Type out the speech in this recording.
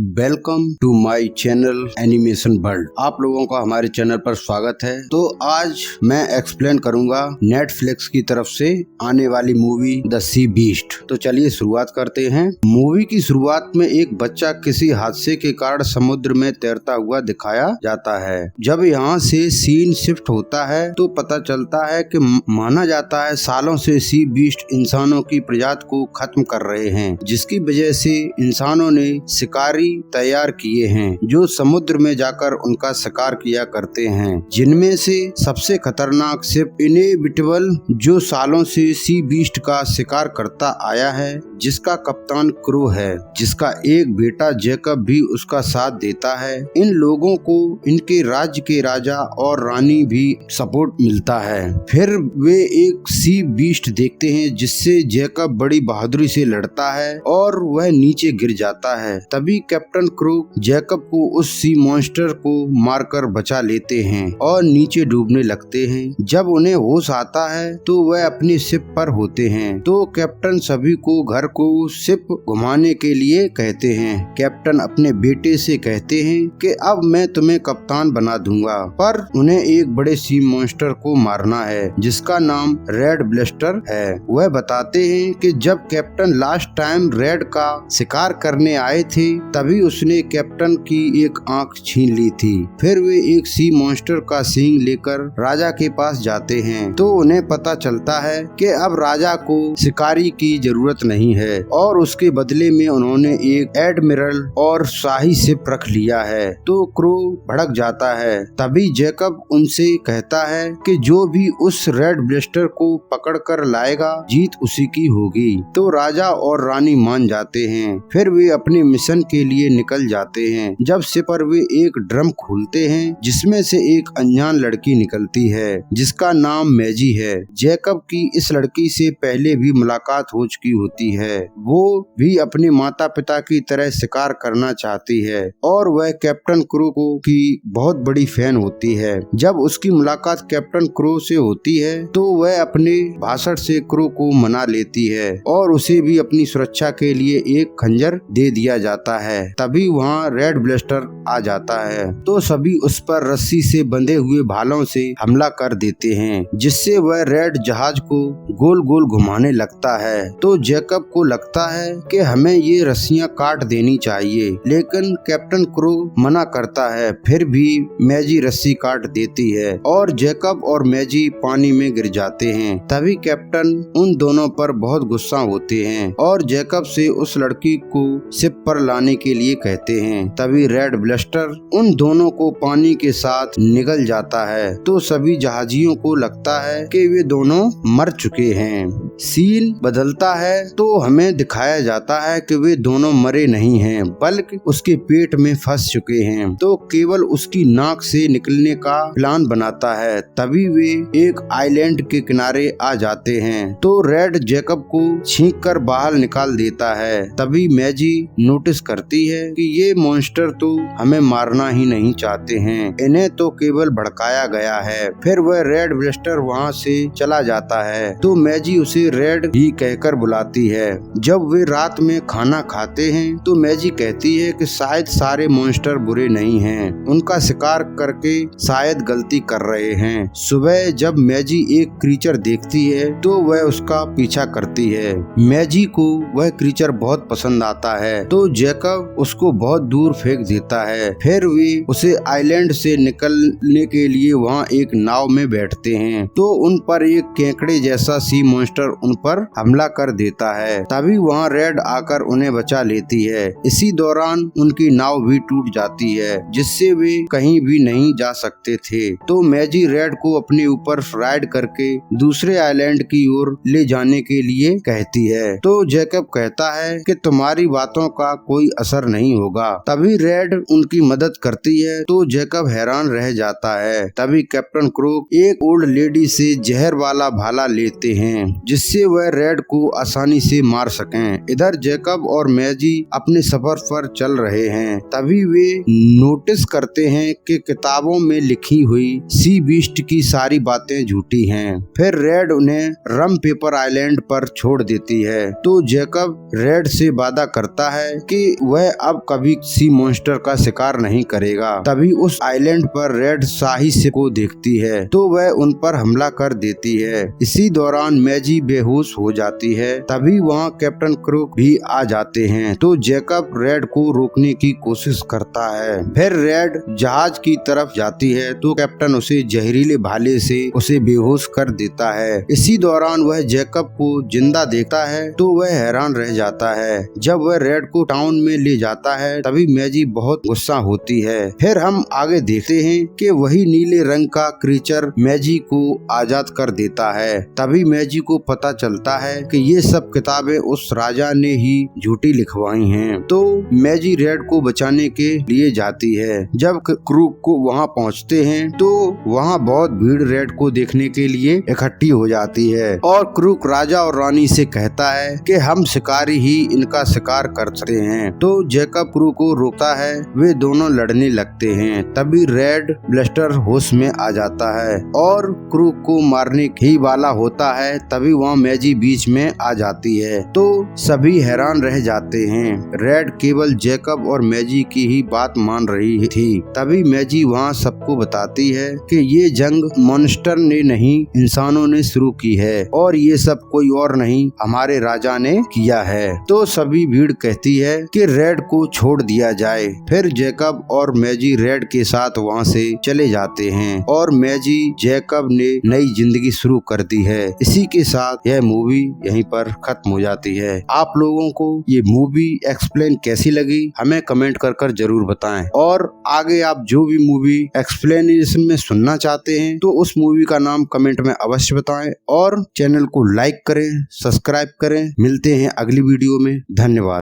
Welcome to my channel animation world. आप लोगों का हमारे चैनल पर स्वागत है। तो आज मैं एक्सप्लेन करूंगा नेटफ्लिक्स की तरफ से आने वाली मूवी द सी बीस्ट। तो चलिए शुरुआत करते हैं। मूवी की शुरुआत में एक बच्चा किसी हादसे के कारण समुद्र में तैरता हुआ दिखाया जाता है। जब यहाँ से सीन शिफ्ट होता है तो पता चलता है कि माना जाता है सालों से सी बीस्ट इंसानों की प्रजाति को खत्म कर रहे हैं, जिसकी वजह से इंसानों ने शिकारी तैयार किए हैं जो समुद्र में जाकर उनका शिकार किया करते हैं। जिनमें से सबसे खतरनाक शिप इनएविटेबल जो सालों से सी बीस्ट का शिकार करता आया है, जिसका कप्तान क्रू है, जिसका एक बेटा जैकब भी उसका साथ देता है। इन लोगों को इनके राज्य के राजा और रानी भी सपोर्ट मिलता है। फिर वे एक सी बीस्ट देखते हैं जिससे जैकब बड़ी बहादुरी से लड़ता है और वह नीचे गिर जाता है। तभी कैप्टन क्रू जैकब को उस सी मॉन्स्टर को मारकर बचा लेते हैं और नीचे डूबने लगते हैं। जब उन्हें होश आता है तो वह अपनी शिप पर होते हैं। तो कैप्टन सभी को घर को शिप घुमाने के लिए कहते हैं। कैप्टन अपने बेटे से कहते हैं कि अब मैं तुम्हें कप्तान बना दूंगा, पर उन्हें एक बड़े सी मॉन्स्टर को मारना है जिसका नाम रेड ब्लास्टर है। वह बताते हैं कि जब कैप्टन लास्ट टाइम रेड का शिकार करने आए थे तभी उसने कैप्टन की एक आंख छीन ली थी। फिर वे एक सी मॉन्स्टर का सींग लेकर राजा के पास जाते हैं तो उन्हें पता चलता है कि अब राजा को शिकारी की जरूरत नहीं है और उसके बदले में उन्होंने एक एडमिरल और शाही शिप रख लिया है। तो क्रू भड़क जाता है। तभी जैकब उनसे कहता है कि जो भी उस रेड ब्लास्टर को पकड़ कर लाएगा जीत उसी की होगी। तो राजा और रानी मान जाते हैं। फिर वे अपने मिशन के लिए निकल जाते हैं। जब शिप पर वे एक ड्रम खोलते हैं जिसमें से एक अनजान लड़की निकलती है जिसका नाम मैजी है। जैकब की इस लड़की से पहले भी मुलाकात हो चुकी होती है। वो भी अपने माता पिता की तरह शिकार करना चाहती है और वह कैप्टन क्रू को की बहुत बड़ी फैन होती है। जब उसकी मुलाकात कैप्टन क्रू से होती है तो वह अपने भाषण से क्रू को मना लेती है और उसे भी अपनी सुरक्षा के लिए एक खंजर दे दिया जाता है। तभी वहाँ रेड ब्लास्टर आ जाता है तो सभी उस पर रस्सी से बंधे हुए भालों से हमला कर देते हैं जिससे वह रेड जहाज को गोल गोल घुमाने लगता है। तो जैकब को लगता है कि हमें ये रस्सियां काट देनी चाहिए, लेकिन कैप्टन क्रू मना करता है। फिर भी मैजी रस्सी काट देती है और जैकब और मैजी पानी में गिर जाते हैं। तभी कैप्टन उन दोनों पर बहुत गुस्सा होते हैं और जैकब से उस लड़की को शिप पर लाने के लिए कहते हैं। तभी रेड ब्लास्टर उन दोनों को पानी के साथ निगल जाता है तो सभी जहाजियों को लगता है कि वे दोनों मर चुके हैं। सीन बदलता है तो हमें दिखाया जाता है कि वे दोनों मरे नहीं हैं बल्कि उसके पेट में फंस चुके हैं, तो केवल उसकी नाक से निकलने का प्लान बनाता है। तभी वे एक आइलैंड के किनारे आ जाते हैं तो रेड जैकब को छींक कर बाहर निकाल देता है। तभी मैजी नोटिस करती है कि ये मॉन्स्टर तो हमें मारना ही नहीं चाहते हैं, इन्हें तो केवल भड़काया गया है। फिर वह रेड ब्लास्टर वहाँ से चला जाता है तो मैजी उसे रेड ही कहकर बुलाती है। जब वे रात में खाना खाते हैं तो मैजी कहती है कि शायद सारे मॉन्स्टर बुरे नहीं हैं, उनका शिकार करके शायद गलती कर रहे हैं। सुबह जब मैजी एक क्रीचर देखती है तो वह उसका पीछा करती है। मैजी को वह क्रीचर बहुत पसंद आता है तो जैकब उसको बहुत दूर फेंक देता है। फिर वे उसे आइलैंड से निकलने के लिए वहाँ एक नाव में बैठते हैं तो उन पर एक केकड़े जैसा सी मॉन्स्टर उन पर हमला कर देता है। तभी वहाँ रेड आकर उन्हें बचा लेती है। इसी दौरान उनकी नाव भी टूट जाती है जिससे वे कहीं भी नहीं जा सकते थे। तो मैजी रेड को अपने ऊपर राइड करके दूसरे आइलैंड की ओर ले जाने के लिए कहती है। तो जैकब कहता है कि तुम्हारी बातों का कोई असर नहीं होगा। तभी रेड उनकी मदद करती है तो जैकब हैरान रह जाता है। तभी कैप्टन क्रू एक ओल्ड लेडी से जहर वाला भाला लेते हैं जिससे वह रेड को आसानी से मार सकें। इधर जैकब और मैजी अपने सफर पर चल रहे हैं। तभी वे नोटिस करते हैं कि किताबों में लिखी हुई सी बीस्ट की सारी बातें झूठी हैं। फिर रेड उन्हें रम पेपर आइलैंड पर छोड़ देती है तो जैकब रेड से वादा करता है कि वह वह अब कभी सी मॉन्स्टर का शिकार नहीं करेगा। तभी उस आइलैंड पर रेड शाही शिप को देखती है तो वह उन पर हमला कर देती है। इसी दौरान मैजी बेहोश हो जाती है। तभी वहाँ कैप्टन क्रूक भी आ जाते हैं तो जैकब रेड को रोकने की कोशिश करता है। फिर रेड जहाज की तरफ जाती है तो कैप्टन उसे जहरीले भाले से उसे बेहोश कर देता है। इसी दौरान वह जैकब को जिंदा देखता है तो वह हैरान रह जाता है। जब वह रेड को टाउन में ले जाता है तभी मैजी बहुत गुस्सा होती है। फिर हम आगे देखते हैं कि वही नीले रंग का क्रीचर मैजी को आजाद कर देता है। तभी मैजी को पता चलता है कि ये सब किताबें उस राजा ने ही झूठी लिखवाई हैं। तो मैजी रेड को बचाने के लिए जाती है। जब क्रूक को वहाँ पहुँचते हैं तो वहाँ बहुत भीड़ रेड को देखने के लिए इकट्ठी हो जाती है और क्रूक राजा और रानी से कहता है कि हम शिकारी ही इनका शिकार कर सकते हैं। तो जैकब क्रूक को रोकता है। वे दोनों लड़ने लगते हैं। तभी रेड ब्लस्टर होश में आ जाता है और क्रूक को मारने ही वाला होता है। तभी वहाँ मैजी बीच में आ जाती है तो सभी हैरान रह जाते हैं। रेड केवल जैकब और मैजी की ही बात मान रही थी। तभी मैजी वहाँ सबको बताती है कि ये जंग मॉन्स्टर ने नहीं इंसानों ने शुरू की है और ये सब कोई और नहीं हमारे राजा ने किया है। तो सभी भीड़ कहती है कि रेड को छोड़ दिया जाए। फिर जैकब और मैजी रेड के साथ वहाँ से चले जाते हैं और मैजी जैकब ने नई जिंदगी शुरू कर दी है। इसी के साथ यह मूवी यहीं पर खत्म हो जाती है। आप लोगों को ये मूवी एक्सप्लेन कैसी लगी हमें कमेंट कर जरूर बताएं और आगे आप जो भी मूवी एक्सप्लेनेशन में सुनना चाहते हैं तो उस मूवी का नाम कमेंट में अवश्य बताएं और चैनल को लाइक करें, सब्सक्राइब करें। मिलते हैं अगली वीडियो में। धन्यवाद।